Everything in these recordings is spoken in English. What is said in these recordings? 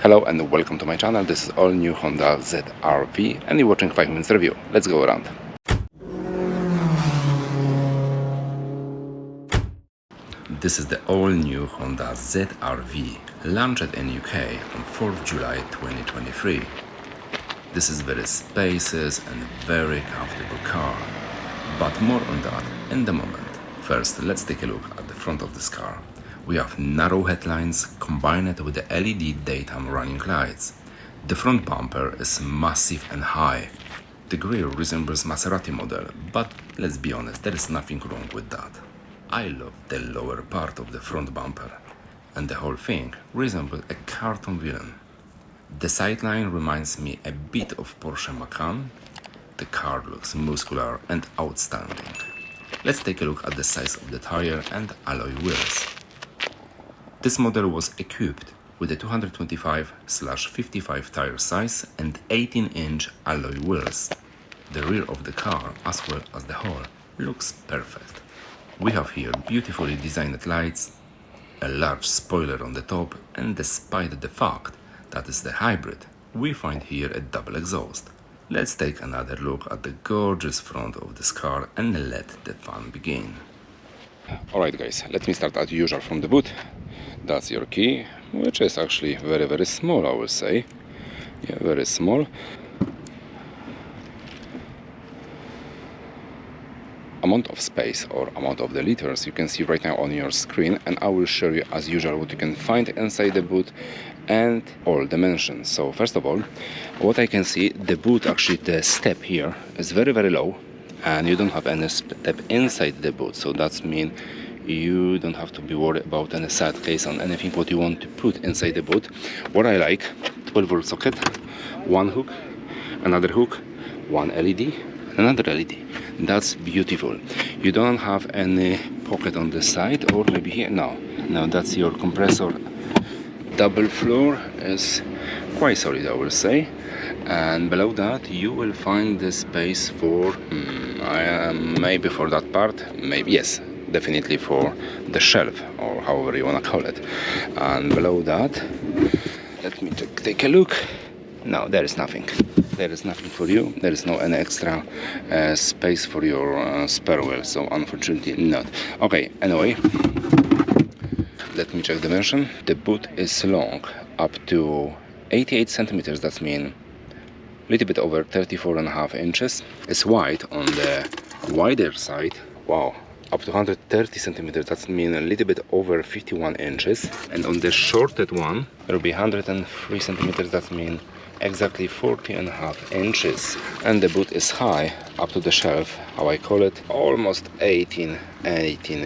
Hello and welcome to my channel. This is all new Honda ZR-V and you're watching 5 minutes review. Let's go around. This is the all new Honda ZR-V, launched in UK on 4th July 2023. This is very spacious and very comfortable car, but more on that in the moment. First, let's take a look at the front of this car. We have narrow headlines combined with the LED daytime running lights. The front bumper is massive and high. The grille resembles Maserati model, but let's be honest, there is nothing wrong with that. I love the lower part of the front bumper, and the whole thing resembles a cartoon villain. The sideline reminds me a bit of Porsche Macan. The car looks muscular and outstanding. Let's take a look at the size of the tire and alloy wheels. This model was equipped with a 225/55 tire size and 18-inch alloy wheels. The rear of the car, as well as the whole, looks perfect. We have here beautifully designed lights, a large spoiler on the top, and despite the fact that it's the hybrid, we find here a double exhaust. Let's take another look at the gorgeous front of this car and let the fun begin. Alright guys, let me start as usual from the boot. That's your key, which is actually very small, I will say. Yeah, very small. Amount of space or amount of the liters you can see right now on your screen, and I will show you as usual what you can find inside the boot and all dimensions. So first of all, what I can see, the boot, actually the step here is very low, and you don't have any step inside the boot, so that's mean you don't have to be worried about any sad case on anything what you want to put inside the boot. What I like, 12-volt socket, one hook, another hook, one LED, another LED. That's beautiful. You don't have any pocket on the side, or maybe here. No, that's your compressor. Double floor is quite solid, I will say. And below that you will find the space for maybe for that part, maybe, yes, definitely for the shelf, or however you want to call it. And below that, let me take a look. No, there is nothing. There is nothing for you. There is no any extra space for your spare wheel, so unfortunately not. Okay, anyway, let me check dimension. The boot is long, up to 88 centimeters. That means a little bit over 34.5 inches. It's wide on the wider side. Wow, up to 130 centimeters. That means a little bit over 51 inches. And on the shorted one, there will be 103 centimeters. That means exactly 40.5 inches. And the boot is high up to the shelf, how I call it, almost 18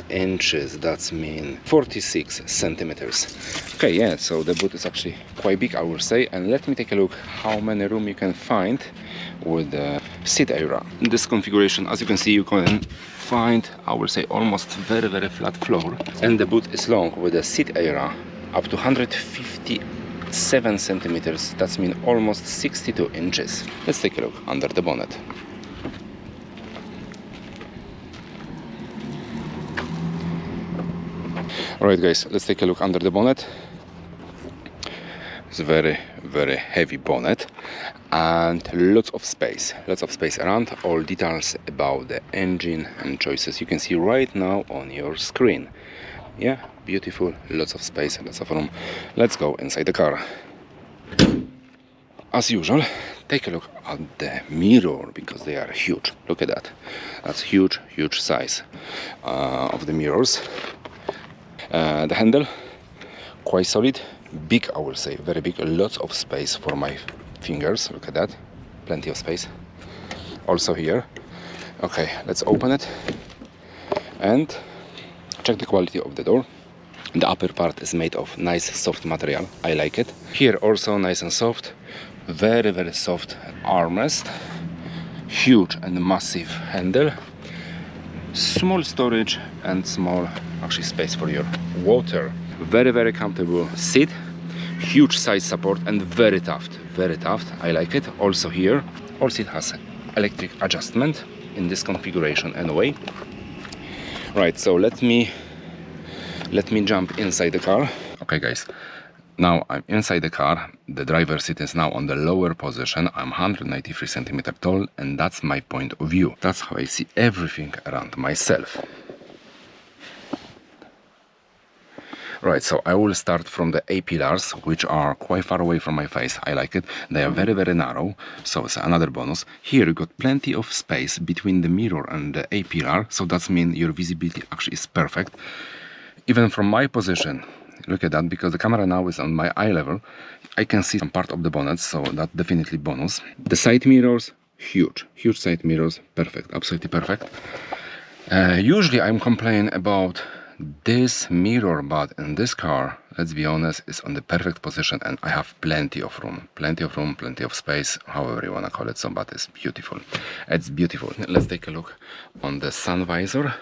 inches. That's mean 46 centimeters. Okay, yeah, so the boot is actually quite big, I will say. And let me take a look how many room you can find with the seat area. In this configuration, as you can see, you can find, I will say, almost very flat floor. And the boot is long with the seat area up to 157 centimeters. That's mean almost 62 inches. Let's take a look under the bonnet. Alright guys, let's take a look under the bonnet. It's very heavy bonnet and lots of space around. All details about the engine and choices you can see right now on your screen. Yeah, beautiful, lots of space, lots of room. Let's go inside the car. As usual, take a look at the mirror, because they are huge. Look at that. That's huge size of the mirrors. The handle, quite solid, big, I will say, very big, lots of space for my fingers. Look at that, plenty of space. Also here. Okay, let's open it and check the quality of the door. The upper part is made of nice soft material. I like it. Here also nice and soft. Very soft armrest. Huge and massive handle. Small storage and small actually space for your water. Very comfortable seat. Huge side support and very tough. I like it. Also here, all seat has electric adjustment in this configuration anyway. Right, so let me jump inside the car. Okay guys, Now I'm inside the car, the driver's seat is now on the lower position, I'm 193 centimeters tall, and that's my point of view. That's how I see everything around myself. Right, so I will start from the A-pillars, which are quite far away from my face. I like it. They are very, very narrow, so it's another bonus. Here you got plenty of space between the mirror and the A-pillar, so that means your visibility actually is perfect. Even from my position, look at that, because the camera now is on my eye level, I can see some part of the bonnet, so that's definitely bonus. The side mirrors, huge side mirrors, perfect, absolutely perfect. Usually I'm complaining about this mirror, but in this car, let's be honest, is on the perfect position, and I have plenty of room, plenty of space, however you wanna call it. So, but it's beautiful. It's beautiful. Let's take a look on the sun visor.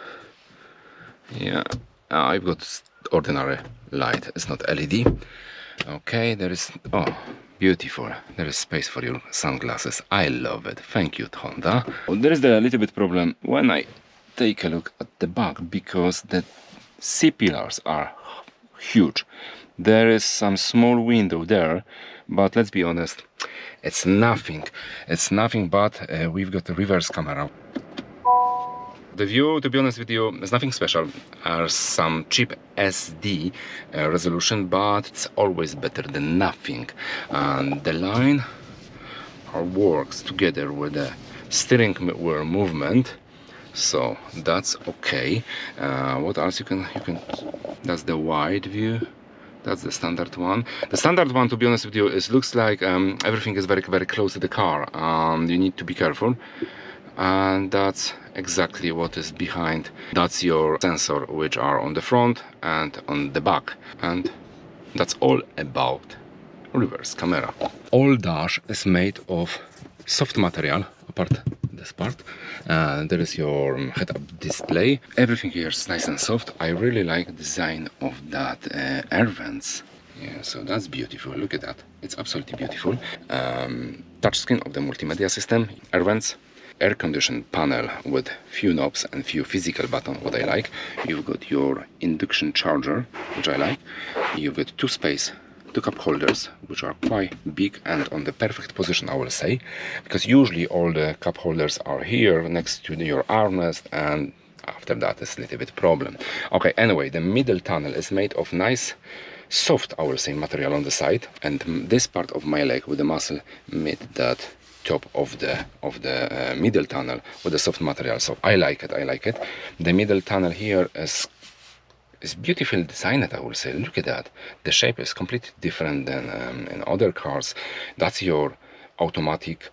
Yeah, I've got ordinary light. It's not LED. Okay, there is, oh, beautiful. There is space for your sunglasses. I love it. Thank you, Honda. There is a little bit problem when I take a look at the back, because the C-pillars are huge. There is some small window there, but let's be honest, it's nothing. It's nothing, but we've got a reverse camera. The view, to be honest with you, is nothing special. Some cheap SD resolution, but it's always better than nothing. And the line works together with the steering wheel movement, so that's okay. What else you can that's the wide view. That's the standard one. The standard one, to be honest with you, looks like everything is very, very close to the car, and you need to be careful. And that's exactly what is behind. That's your sensor, which are on the front and on the back, and that's all about reverse camera. All dash is made of soft material, apart this part. There is your head-up display. Everything here is nice and soft. I really like the design of that air vents. Yeah, so that's beautiful. Look at that. It's absolutely beautiful. Touchscreen of the multimedia system, air vents, air condition panel with few knobs and few physical buttons, what I like. You've got your induction charger, which I like. You've got two cup holders, which are quite big and on the perfect position, I will say, because usually all the cup holders are here next to your armrest, and after that it's a little bit problem. Okay, anyway, the middle tunnel is made of nice soft, I will say, material on the side, and this part of my leg with the muscle made that top of the middle tunnel with the soft material. So I like it. The middle tunnel here is beautifully designed, I will say. Look at that. The shape is completely different than in other cars. That's your automatic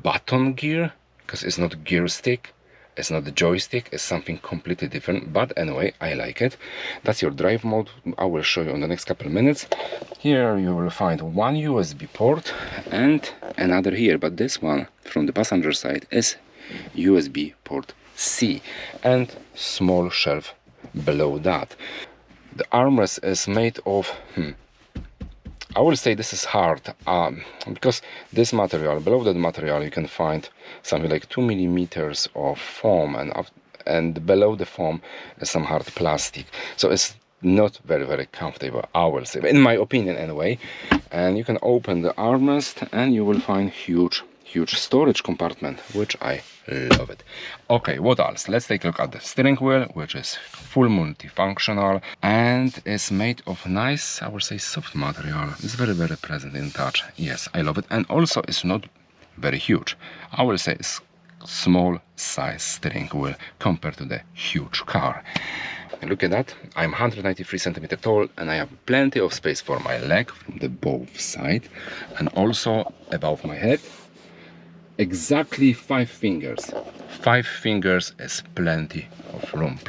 button gear, because it's not gear stick, it's not the joystick, it's something completely different. But anyway, I like it. That's your drive mode. I will show you in the next couple of minutes. Here you will find one USB port and another here, but this one from the passenger side is USB port C, and small shelf below that. The armrest is made of I will say this is hard, because this material, below that material you can find something like 2 millimeters of foam, and below the foam is some hard plastic, so it's not very, very comfortable, I will say, in my opinion anyway. And you can open the armrest and you will find huge storage compartment, which I love it. Okay, what else? Let's take a look at the steering wheel, which is full multifunctional and is made of nice, I would say, soft material. It's very, very pleasant in touch. Yes, I love it. And also it's not very huge. I will say it's small size steering wheel compared to the huge car. Look at that. I'm 193 centimeters tall and I have plenty of space for my leg from the both sides, and also above my head. Exactly 5 fingers. 5 fingers is plenty of room,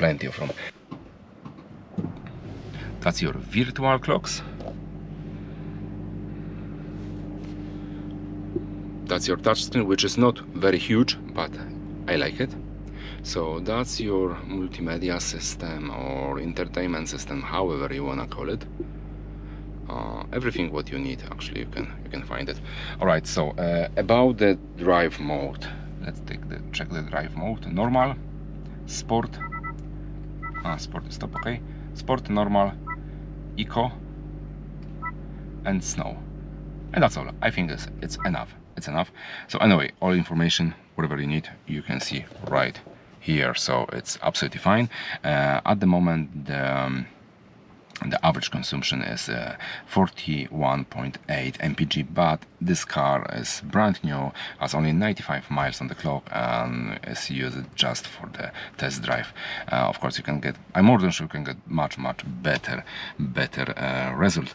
That's your virtual clocks. That's your touchscreen, which is not very huge, but I like it. So that's your multimedia system or entertainment system, however you wanna call it. Everything what you need, actually, you can find it. All right, so about the drive mode, let's check the drive mode. Normal, sport, sport, stop, okay. Sport, normal, eco, and snow. And that's all. I think it's enough. It's enough. So anyway, all information, whatever you need, you can see right here. So it's absolutely fine. At the moment, the average consumption is 41.8 mpg, but this car is brand new, has only 95 miles on the clock, and is used just for the test drive. Of course, you can get, I'm more than sure you can get much better result.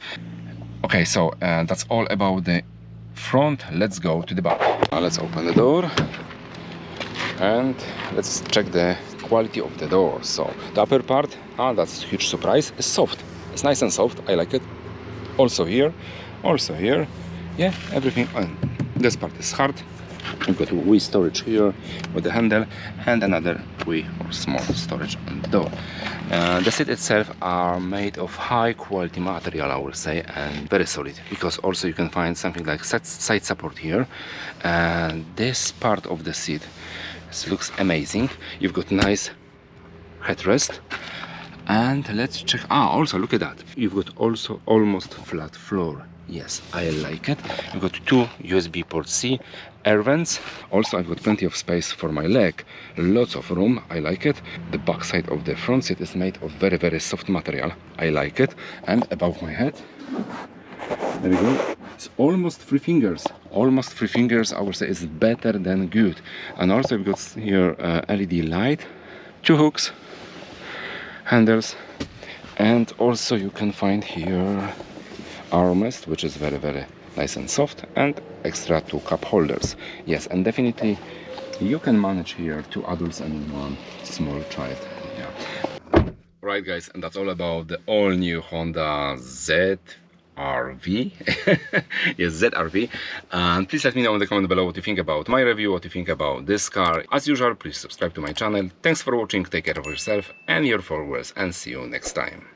Okay, so that's all about the front. Let's go to the back. Let's open the door and let's check the quality of the door. So the upper part, that's a huge surprise, is soft. It's nice and soft. I like it. Also here, yeah, everything on this part is hard. We've got a wee storage here with the handle and another wee or small storage on the door. The seat itself are made of high quality material, I will say, and very solid, because also you can find something like side support here, and this part of the seat looks amazing. You've got nice headrest. And let's check, also look at that, you've got also almost flat floor. Yes, I like it. You've got two USB port C air vents. Also I've got plenty of space for my leg, lots of room. I like it. The back side of the front seat is made of very soft material. I like it. And above my head, there we go, it's almost 3 fingers. Almost 3 fingers, I would say, is better than good. And also we've got here LED light, 2 hooks, handles, and also you can find here armrest, which is very nice and soft, and extra 2 cup holders. Yes, and definitely you can manage here 2 adults and 1 small child. Yeah. Right, guys, and that's all about the all new Honda ZR-V. Yes, ZR-V. And please let me know in the comment below what you think about my review, what you think about this car. As usual, please subscribe to my channel. Thanks for watching, take care of yourself and your followers, and see you next time.